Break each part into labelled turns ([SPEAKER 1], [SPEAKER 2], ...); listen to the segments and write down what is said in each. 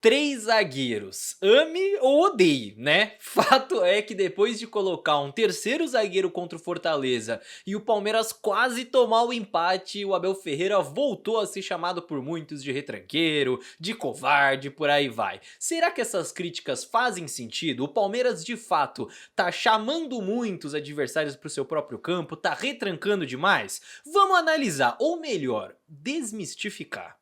[SPEAKER 1] Três zagueiros, ame ou odeie, né? Fato é que depois de colocar um terceiro zagueiro contra o Fortaleza e o Palmeiras quase tomar o empate, o Abel Ferreira voltou a ser chamado por muitos de retranqueiro, de covarde, por aí vai. Será que essas críticas fazem sentido? O Palmeiras de fato tá chamando muitos adversários pro seu próprio campo, tá retrancando demais? Vamos analisar, ou melhor, desmistificar.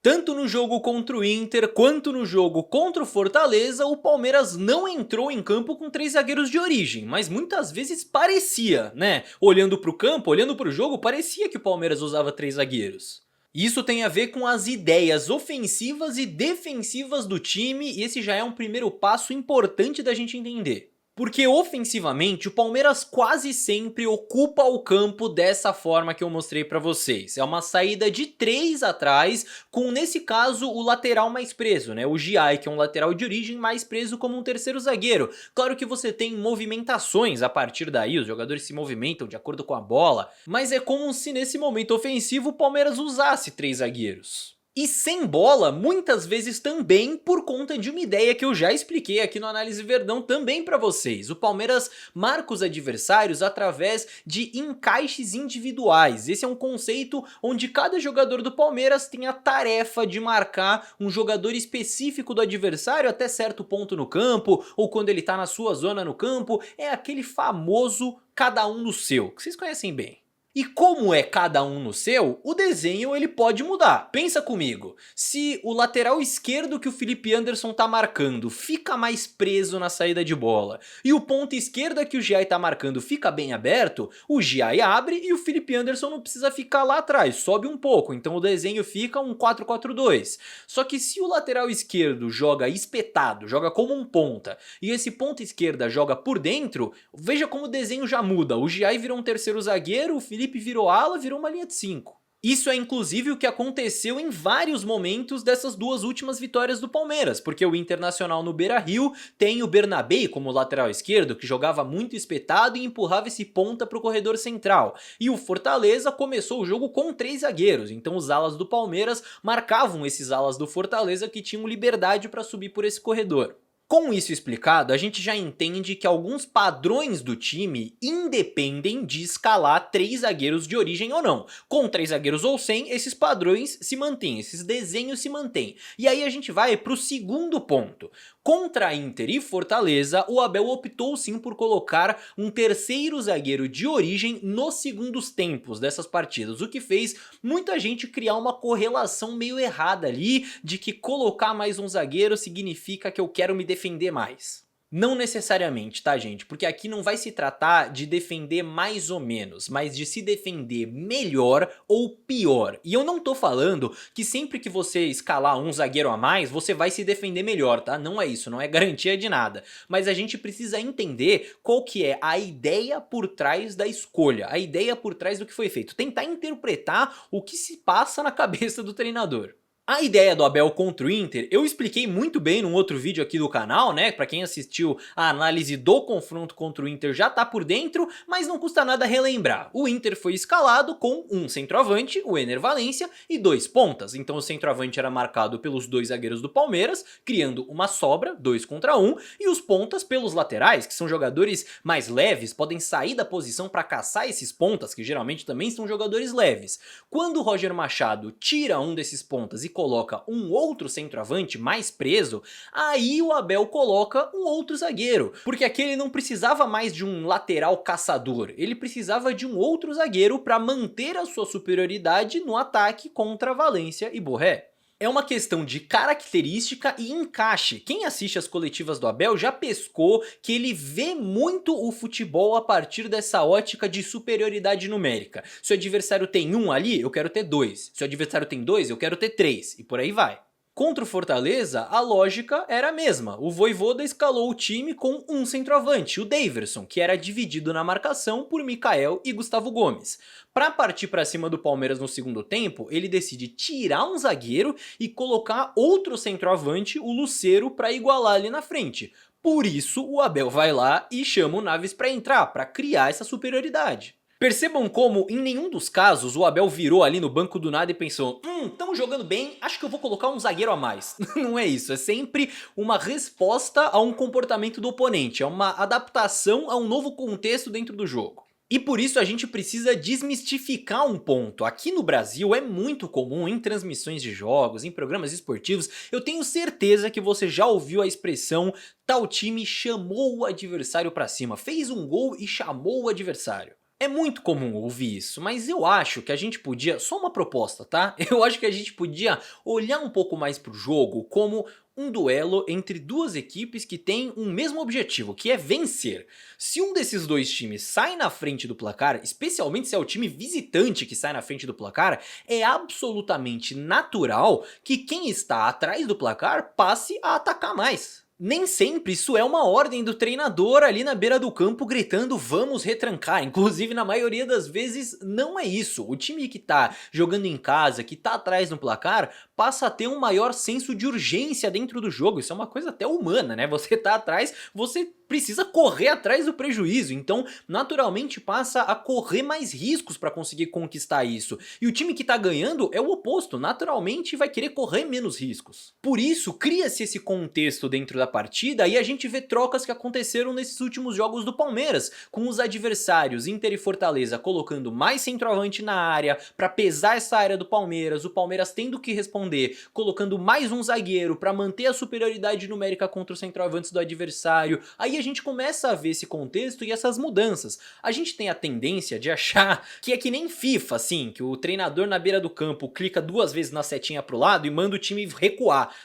[SPEAKER 1] Tanto no jogo contra o Inter quanto no jogo contra o Fortaleza, o Palmeiras não entrou em campo com três zagueiros de origem, mas muitas vezes parecia, né? Olhando para o campo, olhando para o jogo, parecia que o Palmeiras usava três zagueiros. Isso tem a ver com as ideias ofensivas e defensivas do time, e esse já é um primeiro passo importante da gente entender. Porque ofensivamente o Palmeiras quase sempre ocupa o campo dessa forma que eu mostrei pra vocês. É uma saída de 3 atrás, com nesse caso o lateral mais preso, né? O Giai, que é um lateral de origem, mais preso como um terceiro zagueiro. Claro que você tem movimentações a partir daí, os jogadores se movimentam de acordo com a bola, mas é como se nesse momento ofensivo o Palmeiras usasse 3 zagueiros. E sem bola, muitas vezes também por conta de uma ideia que eu já expliquei aqui no Análise Verdão também pra vocês. O Palmeiras marca os adversários através de encaixes individuais. Esse é um conceito onde cada jogador do Palmeiras tem a tarefa de marcar um jogador específico do adversário até certo ponto no campo, ou quando ele tá na sua zona no campo. É aquele famoso cada um no seu, que vocês conhecem bem. E como é cada um no seu, o desenho ele pode mudar. Pensa comigo, se o lateral esquerdo que o Felipe Anderson tá marcando fica mais preso na saída de bola e o ponta esquerda que o Giai tá marcando fica bem aberto, o Giai abre e o Felipe Anderson não precisa ficar lá atrás, sobe um pouco, então o desenho fica um 4-4-2. Só que se o lateral esquerdo joga espetado, joga como um ponta, e esse ponta esquerda joga por dentro, veja como o desenho já muda, o Giai virou um terceiro zagueiro, o Felipe virou ala, virou uma linha de 5. Isso é inclusive o que aconteceu em vários momentos dessas duas últimas vitórias do Palmeiras, porque o Internacional no Beira-Rio tem o Bernabé como lateral esquerdo, que jogava muito espetado e empurrava esse ponta para o corredor central, e o Fortaleza começou o jogo com 3 zagueiros, então os alas do Palmeiras marcavam esses alas do Fortaleza que tinham liberdade para subir por esse corredor. Com isso explicado, a gente já entende que alguns padrões do time independem de escalar 3 zagueiros de origem ou não. Com 3 zagueiros ou sem, esses padrões se mantêm, esses desenhos se mantêm. E aí a gente vai para o segundo ponto. Contra Inter e Fortaleza, o Abel optou sim por colocar um terceiro zagueiro de origem nos segundos tempos dessas partidas, o que fez muita gente criar uma correlação meio errada ali, de que colocar mais um zagueiro significa que eu quero me defender mais. Não necessariamente, tá gente? Porque aqui não vai se tratar de defender mais ou menos, mas de se defender melhor ou pior. E eu não tô falando que sempre que você escalar um zagueiro a mais, você vai se defender melhor, tá? Não é isso, não é garantia de nada. Mas a gente precisa entender qual que é a ideia por trás da escolha, a ideia por trás do que foi feito. Tentar interpretar o que se passa na cabeça do treinador. A ideia do Abel contra o Inter, eu expliquei muito bem num outro vídeo aqui do canal, né? Pra quem assistiu a análise do confronto contra o Inter já tá por dentro, mas não custa nada relembrar. O Inter foi escalado com um centroavante, o Ener Valencia, e 2 pontas. Então o centroavante era marcado pelos 2 zagueiros do Palmeiras, criando uma sobra, 2 contra 1, e os pontas pelos laterais, que são jogadores mais leves, podem sair da posição pra caçar esses pontas, que geralmente também são jogadores leves. Quando o Roger Machado tira um desses pontas e coloca um outro centroavante mais preso, aí o Abel coloca um outro zagueiro, porque aquele não precisava mais de um lateral caçador, ele precisava de um outro zagueiro para manter a sua superioridade no ataque contra Valencia e Borré. É uma questão de característica e encaixe. Quem assiste as coletivas do Abel já pescou que ele vê muito o futebol a partir dessa ótica de superioridade numérica. Se o adversário tem 1 ali, eu quero ter 2. Se o adversário tem 2, eu quero ter 3. E por aí vai. Contra o Fortaleza, a lógica era a mesma. O Vojvoda escalou o time com um centroavante, o Daverson, que era dividido na marcação por Mikael e Gustavo Gomes. Para partir para cima do Palmeiras no segundo tempo, ele decide tirar um zagueiro e colocar outro centroavante, o Lucero, para igualar ali na frente. Por isso, o Abel vai lá e chama o Naves para entrar, para criar essa superioridade. Percebam como, em nenhum dos casos, o Abel virou ali no banco do nada e pensou: tamo jogando bem, acho que eu vou colocar um zagueiro a mais. Não é isso, é sempre uma resposta a um comportamento do oponente, é uma adaptação a um novo contexto dentro do jogo. E por isso a gente precisa desmistificar um ponto. Aqui no Brasil é muito comum em transmissões de jogos, em programas esportivos, eu tenho certeza que você já ouviu a expressão tal time chamou o adversário pra cima, fez um gol e chamou o adversário. É muito comum ouvir isso, mas eu acho que a gente podia, só uma proposta, tá? Eu acho que a gente podia olhar um pouco mais pro jogo como um duelo entre duas equipes que têm um mesmo objetivo, que é vencer. Se um desses dois times sai na frente do placar, especialmente se é o time visitante que sai na frente do placar, é absolutamente natural que quem está atrás do placar passe a atacar mais. Nem sempre isso é uma ordem do treinador ali na beira do campo gritando vamos retrancar, inclusive na maioria das vezes não é isso. O time que tá jogando em casa, que tá atrás no placar, passa a ter um maior senso de urgência dentro do jogo, isso é uma coisa até humana, né? Você tá atrás, você precisa correr atrás do prejuízo, então naturalmente passa a correr mais riscos para conseguir conquistar isso. E o time que tá ganhando é o oposto, naturalmente vai querer correr menos riscos. Por isso cria-se esse contexto dentro da partida e a gente vê trocas que aconteceram nesses últimos jogos do Palmeiras, com os adversários Inter e Fortaleza colocando mais centroavante na área para pesar essa área do Palmeiras, o Palmeiras tendo que responder, colocando mais um zagueiro para manter a superioridade numérica contra os centroavantes do adversário. Aí a gente começa a ver esse contexto e essas mudanças. A gente tem a tendência de achar que é que nem FIFA, assim, que o treinador na beira do campo clica 2 vezes na setinha pro lado e manda o time recuar.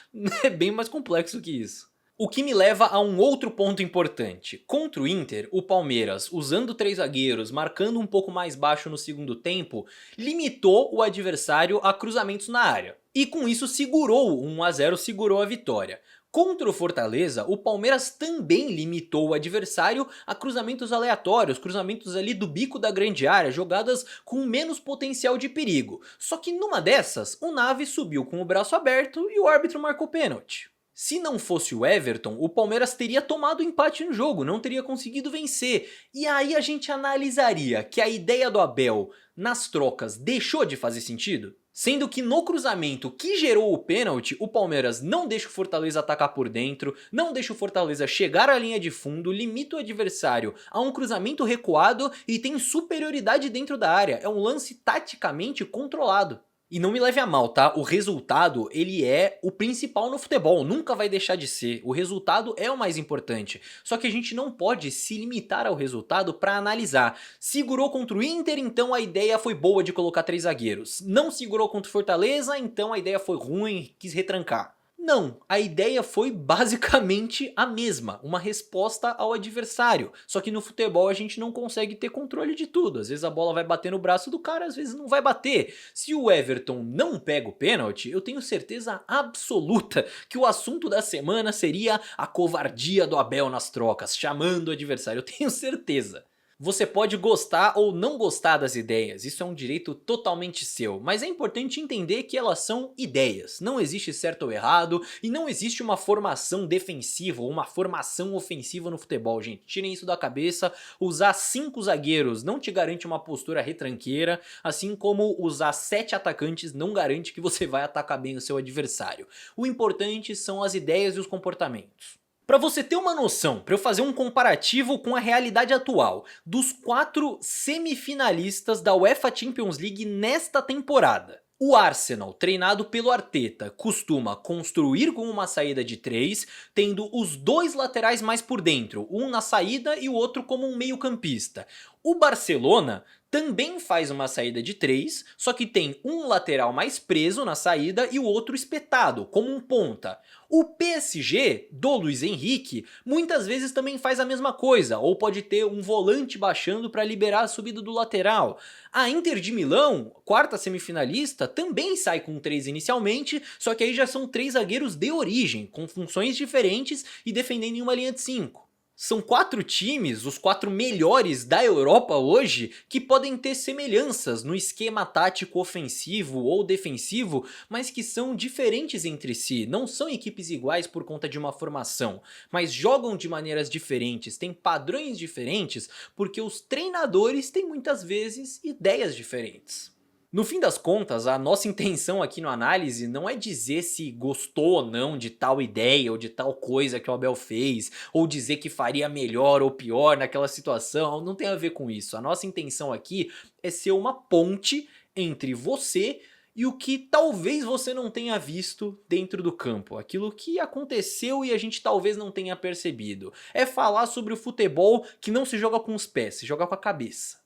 [SPEAKER 1] É bem mais complexo que isso. O que me leva a um outro ponto importante. Contra o Inter, o Palmeiras, usando 3 zagueiros, marcando um pouco mais baixo no segundo tempo, limitou o adversário a cruzamentos na área. E com isso segurou o 1 a 0, segurou a vitória. Contra o Fortaleza, o Palmeiras também limitou o adversário a cruzamentos aleatórios, cruzamentos ali do bico da grande área, jogadas com menos potencial de perigo. Só que numa dessas, o Naves subiu com o braço aberto e o árbitro marcou pênalti. Se não fosse o Everton, o Palmeiras teria tomado empate no jogo, não teria conseguido vencer. E aí a gente analisaria que a ideia do Abel nas trocas deixou de fazer sentido? Sendo que no cruzamento que gerou o pênalti, o Palmeiras não deixa o Fortaleza atacar por dentro, não deixa o Fortaleza chegar à linha de fundo, limita o adversário a um cruzamento recuado e tem superioridade dentro da área. É um lance taticamente controlado. E não me leve a mal, tá? O resultado, ele é o principal no futebol, nunca vai deixar de ser. O resultado é o mais importante. Só que a gente não pode se limitar ao resultado para analisar. Segurou contra o Inter, então a ideia foi boa de colocar 3 zagueiros. Não segurou contra o Fortaleza, então a ideia foi ruim, quis retrancar. Não, a ideia foi basicamente a mesma, uma resposta ao adversário. Só que no futebol a gente não consegue ter controle de tudo. Às vezes a bola vai bater no braço do cara, às vezes não vai bater. Se o Everton não pega o pênalti, eu tenho certeza absoluta que o assunto da semana seria a covardia do Abel nas trocas, chamando o adversário, eu tenho certeza. Você pode gostar ou não gostar das ideias, isso é um direito totalmente seu, mas é importante entender que elas são ideias, não existe certo ou errado e não existe uma formação defensiva ou uma formação ofensiva no futebol, gente, tirem isso da cabeça. Usar 5 zagueiros não te garante uma postura retranqueira, assim como usar 7 atacantes não garante que você vai atacar bem o seu adversário. O importante são as ideias e os comportamentos. Para você ter uma noção, para eu fazer um comparativo com a realidade atual, dos 4 semifinalistas da UEFA Champions League nesta temporada, o Arsenal, treinado pelo Arteta, costuma construir com uma saída de 3, tendo os 2 laterais mais por dentro, um na saída e o outro como um meio campista. O Barcelona também faz uma saída de 3, só que tem um lateral mais preso na saída e o outro espetado, como um ponta. O PSG, do Luiz Henrique, muitas vezes também faz a mesma coisa, ou pode ter um volante baixando para liberar a subida do lateral. A Inter de Milão, quarta semifinalista, também sai com 3 inicialmente, só que aí já são 3 zagueiros de origem, com funções diferentes e defendendo em uma linha de 5. São 4 times, os 4 melhores da Europa hoje, que podem ter semelhanças no esquema tático ofensivo ou defensivo, mas que são diferentes entre si. Não são equipes iguais por conta de uma formação, mas jogam de maneiras diferentes, têm padrões diferentes, porque os treinadores têm muitas vezes ideias diferentes. No fim das contas, a nossa intenção aqui no análise não é dizer se gostou ou não de tal ideia ou de tal coisa que o Abel fez, ou dizer que faria melhor ou pior naquela situação, não tem a ver com isso. A nossa intenção aqui é ser uma ponte entre você e o que talvez você não tenha visto dentro do campo, aquilo que aconteceu e a gente talvez não tenha percebido. É falar sobre o futebol que não se joga com os pés, se joga com a cabeça.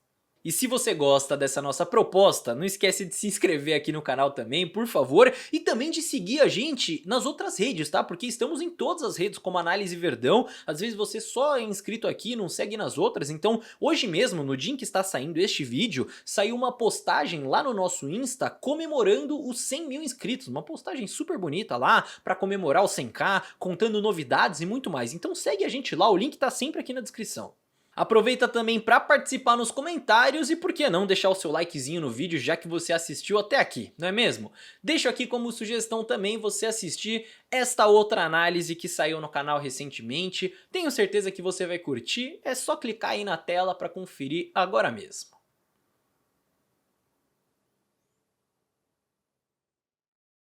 [SPEAKER 1] E se você gosta dessa nossa proposta, não esquece de se inscrever aqui no canal também, por favor, e também de seguir a gente nas outras redes, tá? Porque estamos em todas as redes como Análise Verdão, às vezes você só é inscrito aqui e não segue nas outras, então hoje mesmo, no dia em que está saindo este vídeo, saiu uma postagem lá no nosso Insta comemorando os 100 mil inscritos, uma postagem super bonita lá pra comemorar os 100k, contando novidades e muito mais, então segue a gente lá, o link tá sempre aqui na descrição. Aproveita também para participar nos comentários e por que não deixar o seu likezinho no vídeo já que você assistiu até aqui, não é mesmo? Deixo aqui como sugestão também você assistir esta outra análise que saiu no canal recentemente, tenho certeza que você vai curtir, é só clicar aí na tela para conferir agora mesmo.